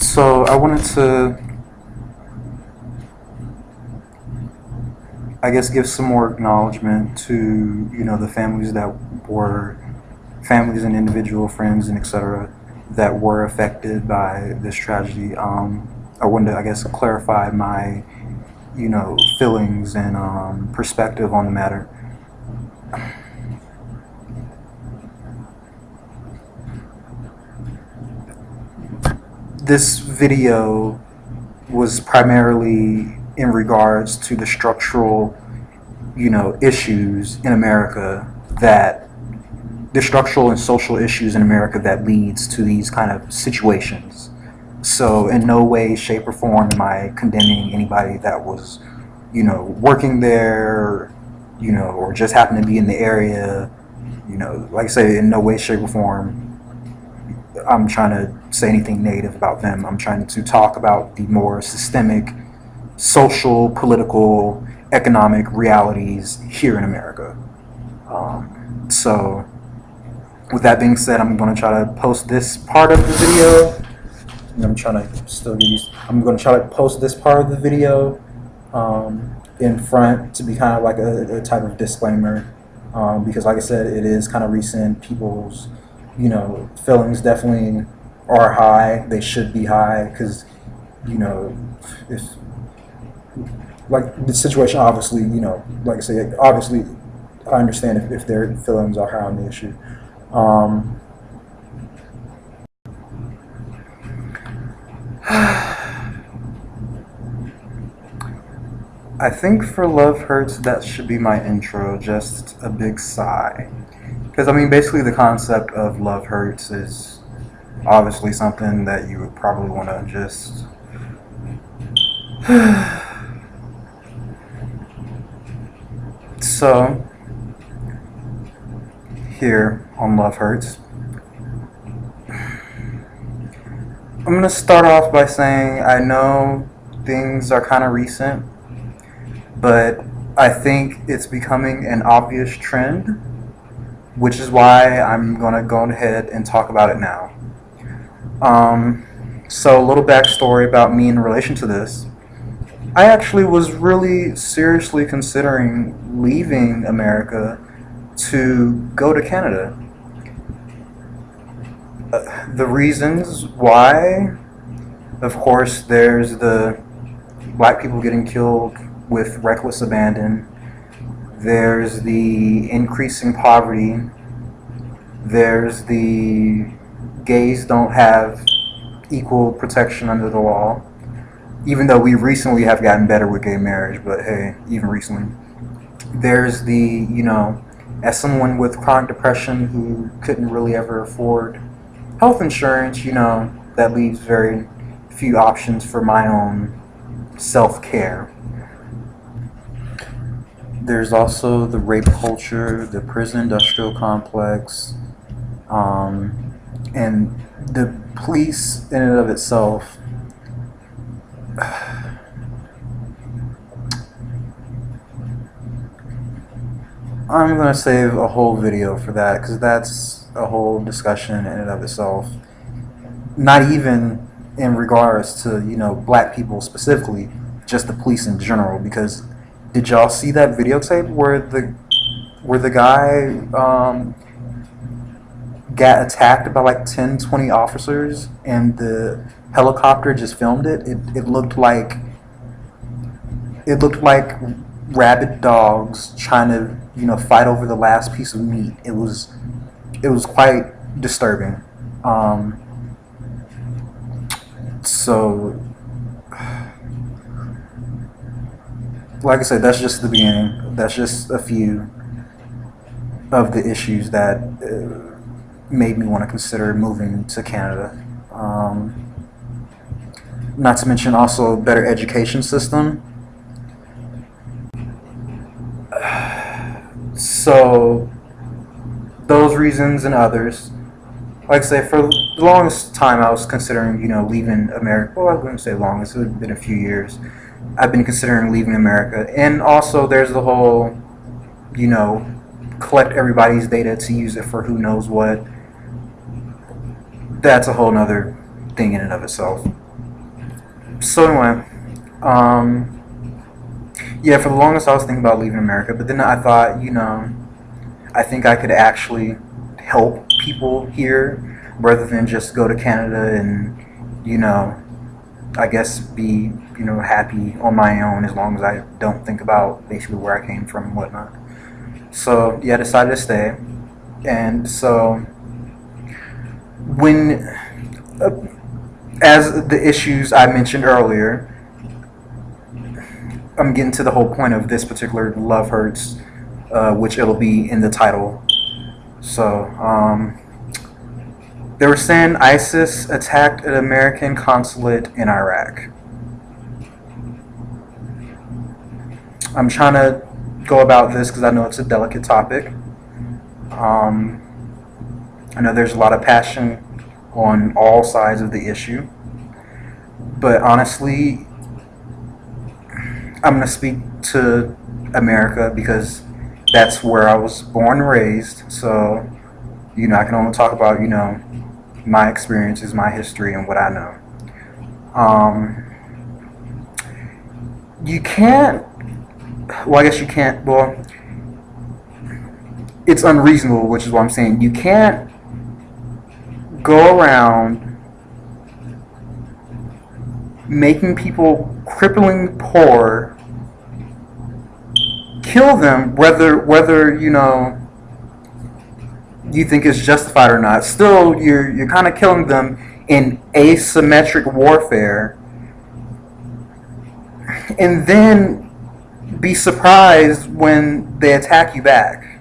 So I wanted to, I guess, give some more acknowledgement to the families that were families and individual friends and etc. that were affected by this tragedy. I wanted to, I guess, clarify my feelings and perspective on the matter. This video was primarily in regards to the structural, issues in America that the structural and social issues in America that leads to these kind of situations. So in no way, shape, or form am I condemning anybody that was, working there, or just happened to be in the area. Like I say, in no way, shape, or form I'm trying to say anything negative about them. I'm trying to talk about the more systemic, social, political, economic realities here in America. So, with that being said, I'm going to try to post this part of the video. And I'm trying to still get used. I'm going to try to post this part of the video in front to be kind of like a type of disclaimer, because, like I said, it is kind of recent. People's feelings definitely are high. They should be high because, if like the situation, obviously, like I say, obviously, I understand if their feelings are high on the issue. I think for Love Hurts, that should be my intro, just a big sigh. Because, I mean, basically the concept of Love Hurts is obviously something that you would probably want to just so here on Love Hurts, I'm going to start off by saying I know things are kind of recent, but I think it's becoming an obvious trend, which is why I'm going to go ahead and talk about it now. So a little backstory about me in relation to this. I actually was really seriously considering leaving America to go to Canada. The reasons why, of course, there's the black people getting killed with reckless abandon. There's the increasing poverty. There's the gays don't have equal protection under the law, even though we recently have gotten better with gay marriage, but hey, even recently. There's the, as someone with chronic depression who couldn't really ever afford health insurance, that leaves very few options for my own self-care. There's also the rape culture, the prison industrial complex, and the police in and of itself. I'm going to save a whole video for that because that's a whole discussion in and of itself. Not even in regards to, black people specifically, just the police in general. Because did y'all see that videotape where the guy got attacked by like 10, 20 officers and the helicopter just filmed it? It looked like rabid dogs trying to fight over the last piece of meat. It was quite disturbing. So like I said, that's just the beginning. That's just a few of the issues that made me want to consider moving to Canada. Not to mention also a better education system. So those reasons and others. Like I say, for the longest time I was considering, leaving America. Well, I wouldn't say longest, it's been a few years. I've been considering leaving America. And also there's the whole, collect everybody's data to use it for who knows what. That's a whole nother thing in and of itself. So anyway, um, yeah, for the longest I was thinking about leaving America, but then I thought, I think I could actually help people here rather than just go to Canada and, you know, I guess be, happy on my own as long as I don't think about basically where I came from and whatnot. So yeah, I decided to stay. And so when, uh, as the issues I mentioned earlier, I'm getting to the whole point of this particular Love Hurts, which it'll be in the title. So, they were saying ISIS attacked an American consulate in Iraq. I'm trying to go about this because I know it's a delicate topic. Um, I know there's a lot of passion on all sides of the issue, but honestly, I'm going to speak to America because that's where I was born and raised. So, I can only talk about, my experiences, my history, and what I know. Um, you can't, well, I guess you can't, well, it's unreasonable, which is what I'm saying. You can't go around making people crippling poor, kill them, whether you think it's justified or not. Still, you're kind of killing them in asymmetric warfare, and then be surprised when they attack you back.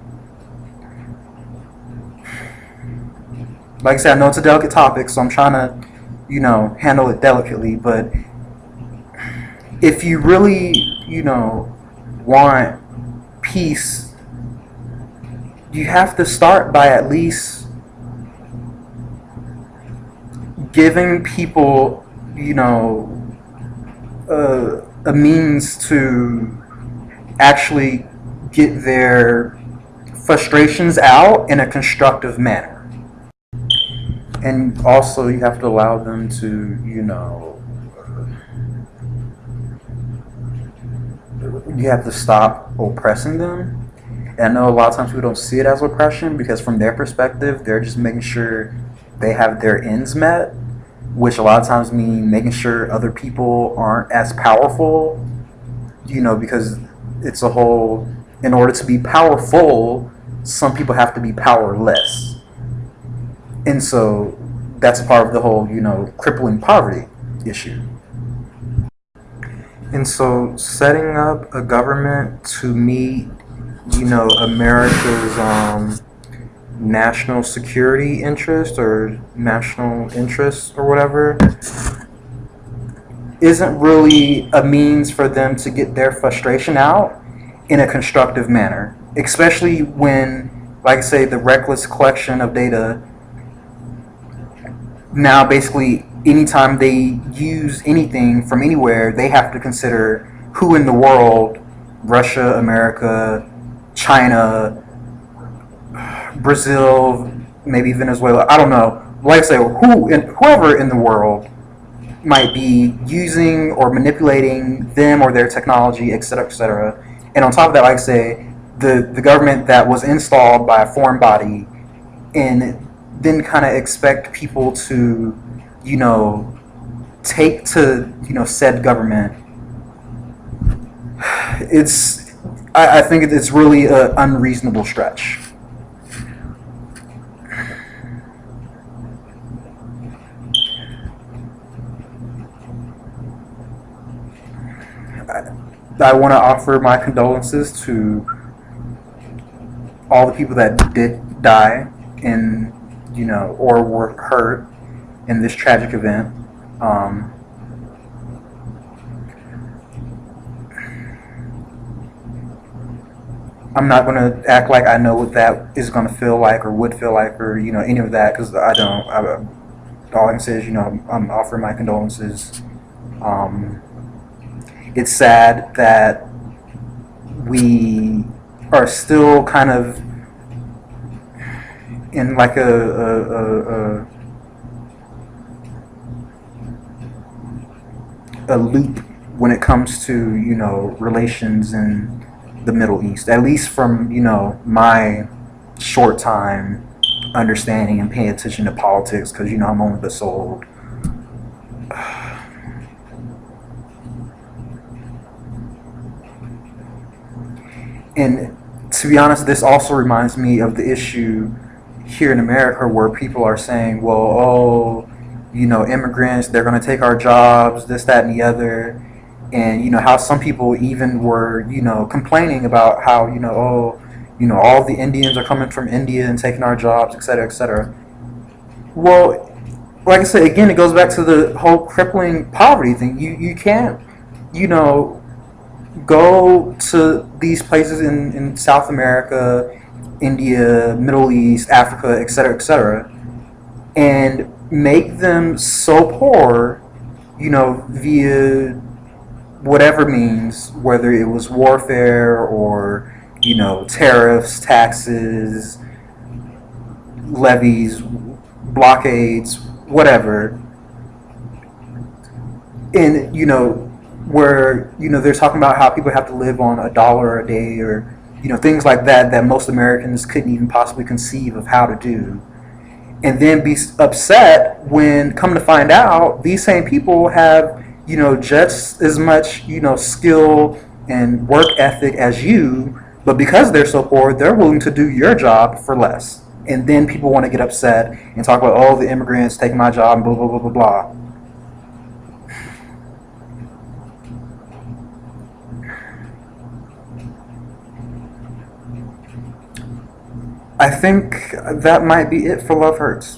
Like I said, I know it's a delicate topic, so I'm trying to, handle it delicately. But if you really, want peace, you have to start by at least giving people, a means to actually get their frustrations out in a constructive manner. And also, you have to allow them to, you have to stop oppressing them. And I know a lot of times people don't see it as oppression because from their perspective, they're just making sure they have their ends met, which a lot of times mean making sure other people aren't as powerful, because it's a whole, in order to be powerful, some people have to be powerless. And so that's a part of the whole, crippling poverty issue. And so setting up a government to meet, America's national security interest or national interests or whatever isn't really a means for them to get their frustration out in a constructive manner, especially when, like I say, the reckless collection of data now basically anytime they use anything from anywhere, they have to consider who in the world, Russia, America, China, Brazil, maybe Venezuela, I don't know. Like I say, whoever in the world might be using or manipulating them or their technology, et cetera, et cetera. And on top of that, like I say, the government that was installed by a foreign body and then kind of expect people to, take to, said government. I think it's really an unreasonable stretch. I want to offer my condolences to all the people that did die in, or were hurt in this tragic event. I'm not going to act like I know what that is going to feel like or would feel like or, any of that because I don't. All I can say is, I'm offering my condolences. It's sad that we are still kind of in like a loop when it comes to, relations in the Middle East, at least from, my short time understanding and paying attention to politics, because, I'm only but so old. And to be honest, this also reminds me of the issue here in America where people are saying, well, oh, immigrants, they're going to take our jobs, this, that, and the other. And, how some people even were, complaining about how, oh, all the Indians are coming from India and taking our jobs, et cetera, et cetera. Well, like I said, again, it goes back to the whole crippling poverty thing. You can't, you know, go to these places in South America, India, Middle East, Africa, et cetera, and make them so poor, via whatever means, whether it was warfare or, tariffs, taxes, levies, blockades, whatever, and where they're talking about how people have to live on $1 a day, or things like that that most Americans couldn't even possibly conceive of how to do, and then be upset when come to find out these same people have just as much skill and work ethic as you, but because they're so poor, they're willing to do your job for less. And then people want to get upset and talk about, oh, the immigrants taking my job and blah blah blah blah blah. I think that might be it for Love Hurts.